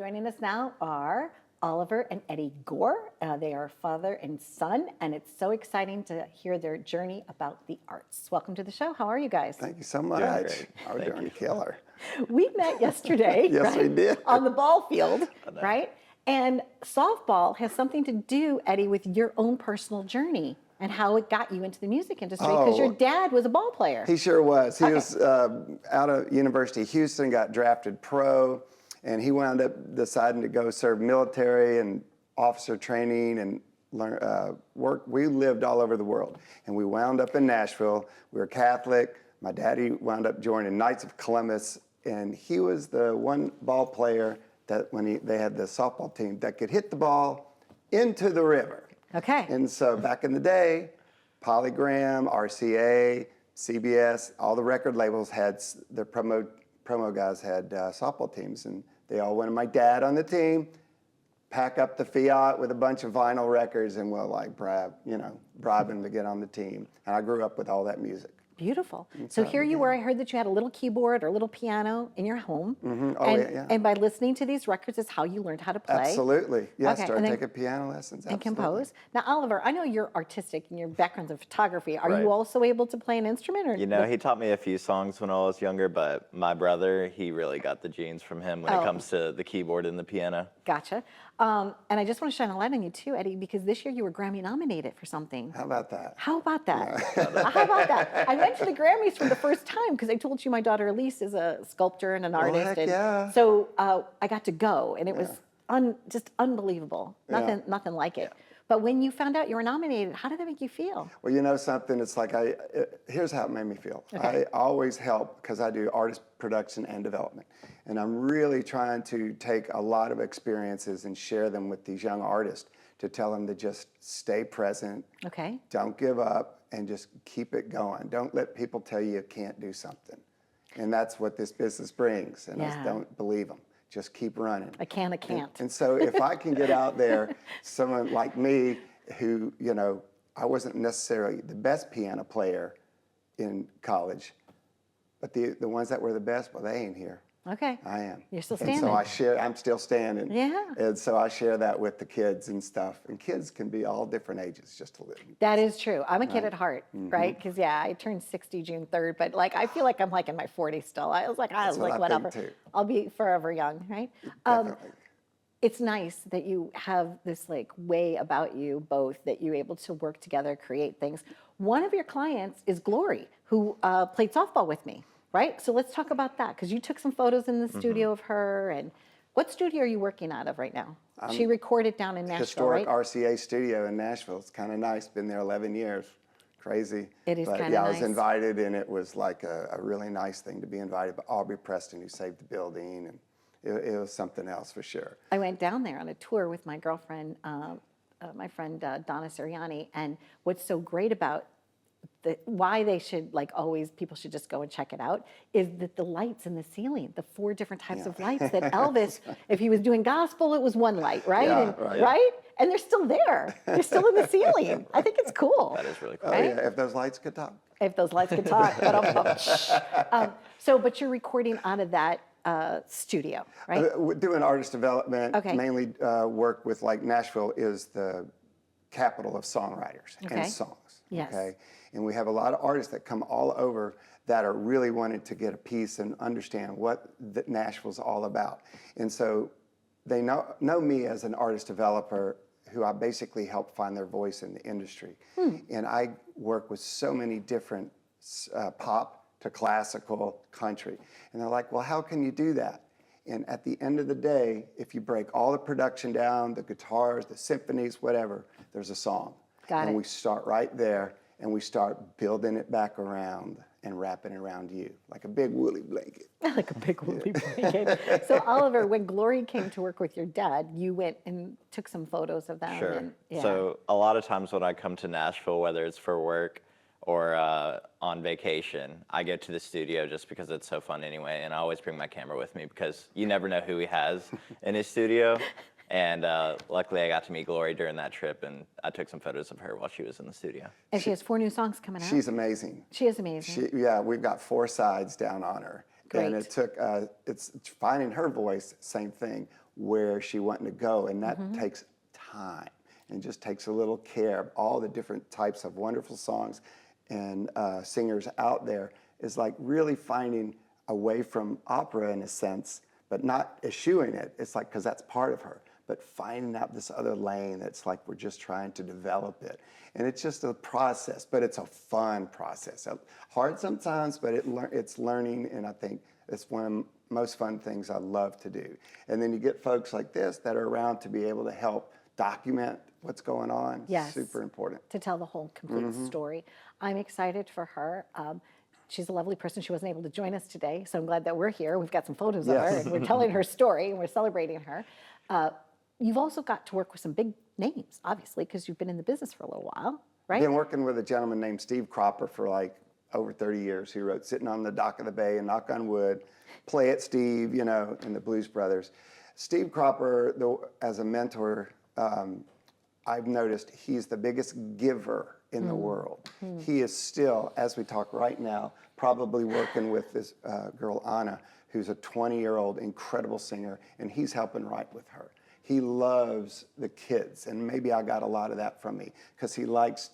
Joining us now are Oliver and Eddie Gore. They are father and son, and it's so exciting to hear their journey about the arts. Welcome to the show. How are you guys? Thank you so much. We're doing killer. We met yesterday, Yes, right? we did. On the ball field, right? And softball has something to do, Eddie, with your own personal journey and how it got you into the music industry, because your dad was a ball player. He sure was. He was out of University of Houston, got drafted pro, and he wound up deciding to go serve military and officer training and learn work. We lived all over the world, and we wound up in Nashville. We were Catholic. My daddy wound up joining Knights of Columbus, and he was the one ball player that when they had the softball team that could hit the ball into the river. Okay. And so back in the day, Polygram, RCA, CBS, all the record labels had their promo guys had softball teams, and they all wanted my dad on the team, pack up the Fiat with a bunch of vinyl records, and we'll like bribe him to get on the team. And I grew up with all that music. Beautiful. So here you were. I heard that you had a little keyboard or a little piano in your home. Mm-hmm. Oh, and, and by listening to these records is how you learned how to play. Absolutely. Yes, Okay. started taking piano lessons. And Absolutely. compose. Now, Oliver, I know you're artistic and your background's in photography. Are Right. you also able to play an instrument? Or You know, he taught me a few songs when I was younger, but my brother, he really got the genes from him when it comes to the keyboard and the piano. Gotcha. And I just want to shine a light on you too, Eddie, because this year you were Grammy-nominated for something. How about that? How about that? How about that? I went to the Grammys for the first time because I told you my daughter Elise is a sculptor and an artist. heck And yeah. so I got to go, and it was just unbelievable. Nothing like it. But when you found out you were nominated, how did that make you feel? Well, you know something, it's like here's how it made me feel. Okay. I always help because I do artist production and development. And I'm really trying to take a lot of experiences and share them with these young artists to tell them to just stay present, Okay. don't give up, and just keep it going. Don't let people tell you can't do something. And that's what this business brings, and I don't believe them. Just keep running. I can't. And so if I can get out there, someone like me who, you know, I wasn't necessarily the best piano player in college, but the ones that were the best, well, they ain't here. Okay. I am. You're still And standing. so I'm still standing. Yeah. And so I share that with the kids and stuff. And kids can be all different ages, just a little. That is true. I'm a kid at heart, right? Because I turned 60 June 3rd, but like I feel like I'm like in my 40s still. I was like, whatever. Think too. I'll be forever young, right? Definitely. It's nice that you have this like way about you both that you're able to work together, create things. One of your clients is Glory, who played softball with me, right? So let's talk about that, because you took some photos in the studio of her. And what studio are you working out of right now? She recorded down in Nashville, Historic right? RCA Studio in Nashville. It's kind of nice. Been there 11 years. Crazy. It is But kinda yeah, I nice. was invited, and it was like a really nice thing to be invited by Aubrey Preston, who saved the building, and it was something else for sure. I went down there on a tour with my girlfriend, my friend Donna Drake, and what's so great about why they should people should just go and check it out is that the lights in the ceiling, the 4 different types of lights that Elvis, if he was doing gospel, it was one light, right? Yeah, right? And they're still there. They're still in the ceiling. I think it's cool. That is really cool. Oh Right? yeah, if those lights could talk. If those lights could talk. But you're recording out of that studio, right? We're doing artist development. Okay. Mainly work with, like, Nashville is the capital of songwriters and songs. Yes. Okay. And we have a lot of artists that come all over that are really wanting to get a piece and understand what Nashville's all about. And so they know me as an artist developer who I basically help find their voice in the industry. And I work with so many different pop to classical, country. And they're like, well, how can you do that? And at the end of the day, if you break all the production down, the guitars, the symphonies, whatever, there's a song. Got and it. we start right there, and we start building it back around and wrapping it around you like a big woolly blanket. Like a big woolly blanket. So Oliver, when Glory came to work with your dad, you went and took some photos of them. Sure. And, So a lot of times when I come to Nashville, whether it's for work or on vacation, I go to the studio just because it's so fun anyway, and I always bring my camera with me because you never know who he has in his studio. And luckily I got to meet Glory during that trip, and I took some photos of her while she was in the studio. And she has 4 new songs coming out. She's amazing. She is amazing. We've got 4 sides down on her. Great. And it took, it's finding her voice, same thing. where she wanted to go, and that takes time and just takes a little care of all the different types of wonderful songs and singers out there. Is like really finding away from opera in a sense, but not eschewing it. It's like, because that's part of her, but finding out this other lane that's like we're just trying to develop it. And it's just a process, but it's a fun process. Hard sometimes, but it's learning, and I think it's one of the most fun things I love to do. And then you get folks like this that are around to be able to help document what's going on. Yes. Super important. To tell the whole complete story. I'm excited for her. She's a lovely person. She wasn't able to join us today, so I'm glad that we're here. We've got some photos of her, Yes. and we're telling her story, and we're celebrating her. You've also got to work with some big names, obviously, because you've been in the business for a little while, right? Been working with a gentleman named Steve Cropper for like over 30 years. He wrote Sitting on the Dock of the Bay and Knock on Wood, Play It, Steve, you know, and the Blues Brothers. Steve Cropper, as a mentor, I've noticed he's the biggest giver in the world. He is still, as we talk right now, probably working with this girl, Anna, who's a 20-year-old incredible singer, and he's helping write with her. He loves the kids, and maybe I got a lot of that from me, because he likes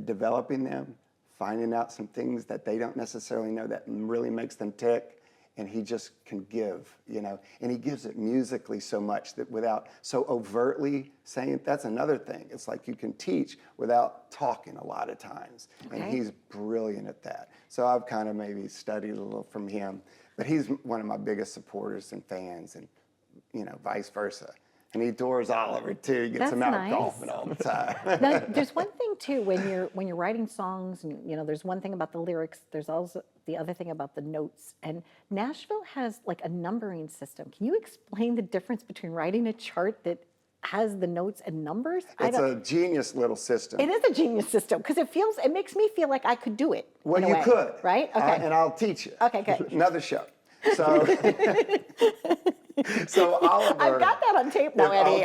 developing them, finding out some things that they don't necessarily know that really makes them tick, and he just can give, you know, and he gives it musically so much that without so overtly saying. That's another thing. It's like you can teach without talking a lot of times, and he's brilliant at that. So I've kind of maybe studied a little from him, but he's one of my biggest supporters and fans, and you know, vice versa. And he adores Oliver too. He gets That's him out nice. golfing all the time. Now, there's one thing too when you're writing songs, and you know, there's one thing about the lyrics. There's also the other thing about the notes. And Nashville has like a numbering system. Can you explain the difference between writing a chart that has the notes and numbers? It's a genius little system. It is a genius system because it makes me feel like I could do it. Well, in a you way, could. right? Okay. And I'll teach you. Okay, good. Another show. So, so Oliver. I've got that on tape now, Eddie.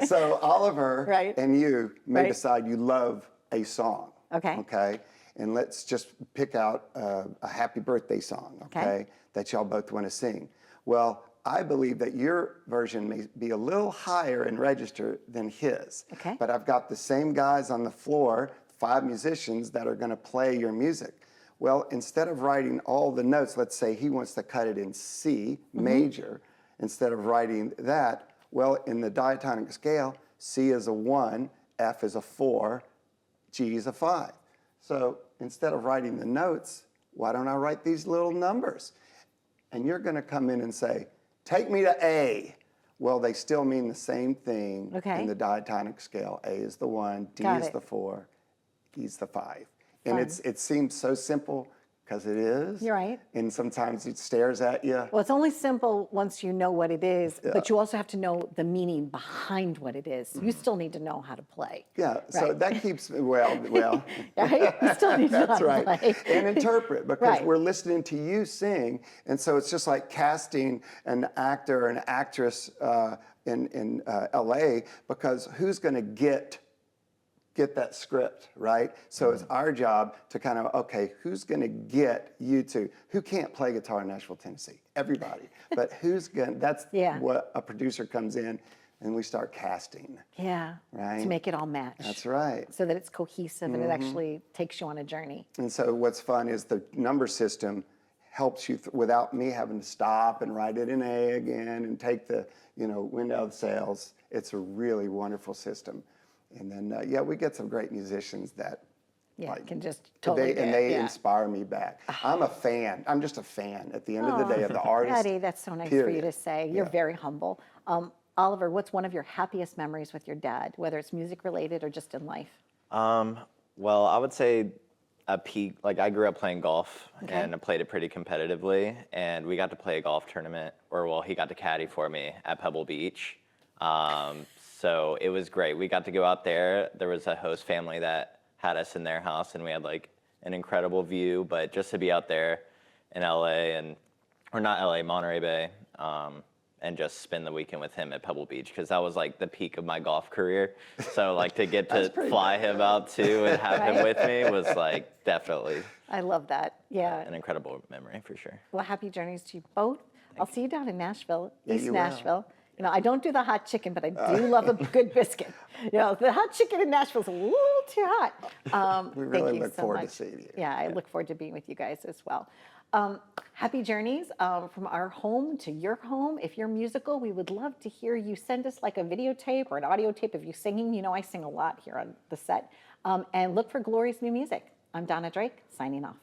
So Oliver Right. and you may Right. decide you love a song. Okay. Okay. And let's just pick out a happy birthday song. Okay. That y'all both want to sing. Well, I believe that your version may be a little higher in register than his. Okay. But I've got the same guys on the floor, 5 musicians that are going to play your music. Well, instead of writing all the notes, let's say he wants to cut it in C major, instead of writing that, well, in the diatonic scale, C is a 1, F is a 4, G is a 5. So instead of writing the notes, why don't I write these little numbers? And you're going to come in and say, take me to A. Well, they still mean the same thing in the diatonic scale. A is the 1, D is the 4, E is the 5. And it seems so simple because it is. You're right. And sometimes it stares at you. Well, it's only simple once you know what it is, but you also have to know the meaning behind what it is. You still need to know how to play. Yeah, so Right. that keeps, well, Right? You still need to know that's how right. to play. And interpret, because Right. we're listening to you sing. And so it's just like casting an actor or an actress in LA, because who's going to get that script, right? So it's our job to kind of, okay, who's going to get you to, who can't play guitar in Nashville, Tennessee? Everybody. But who's going to, that's what a producer comes in and we start casting. Yeah. Right? To make it all match. That's right. So that it's cohesive and it actually takes you on a journey. And so what's fun is the number system helps you without me having to stop and write it in A again and take the, wind out of the sails. It's a really wonderful system. And then, we get some great musicians that can just totally they inspire me back. I'm a fan. I'm just a fan at the end of the day of the artist. Eddie, that's so nice for you to say. You're very humble. Oliver, what's one of your happiest memories with your dad, whether it's music related or just in life? Well, I would say a peak, like I grew up playing golf and I played it pretty competitively, and we got to play a golf tournament, he got to caddy for me at Pebble Beach. So it was great. We got to go out there. There was a host family that had us in their house, and we had like an incredible view. But just to be out there in LA Monterey Bay, and just spend the weekend with him at Pebble Beach, because that was like the peak of my golf career. So like to get to fly him out too and have him with me was like definitely. I love that. Yeah. An incredible memory for sure. Well, happy journeys to you both. I'll see you down in Nashville, Yeah, East you will. Nashville. You know, I don't do the hot chicken, but I do love a good biscuit. You know, the hot chicken in Nashville's a little too hot. We Thank really you look so forward to much. seeing you. Yeah, I look forward to being with you guys as well. Happy journeys from our home to your home. If you're musical, we would love to hear you. Send us like a videotape or an audio tape of you singing. You know, I sing a lot here on the set. And look for Glory's new music. I'm Donna Drake, signing off.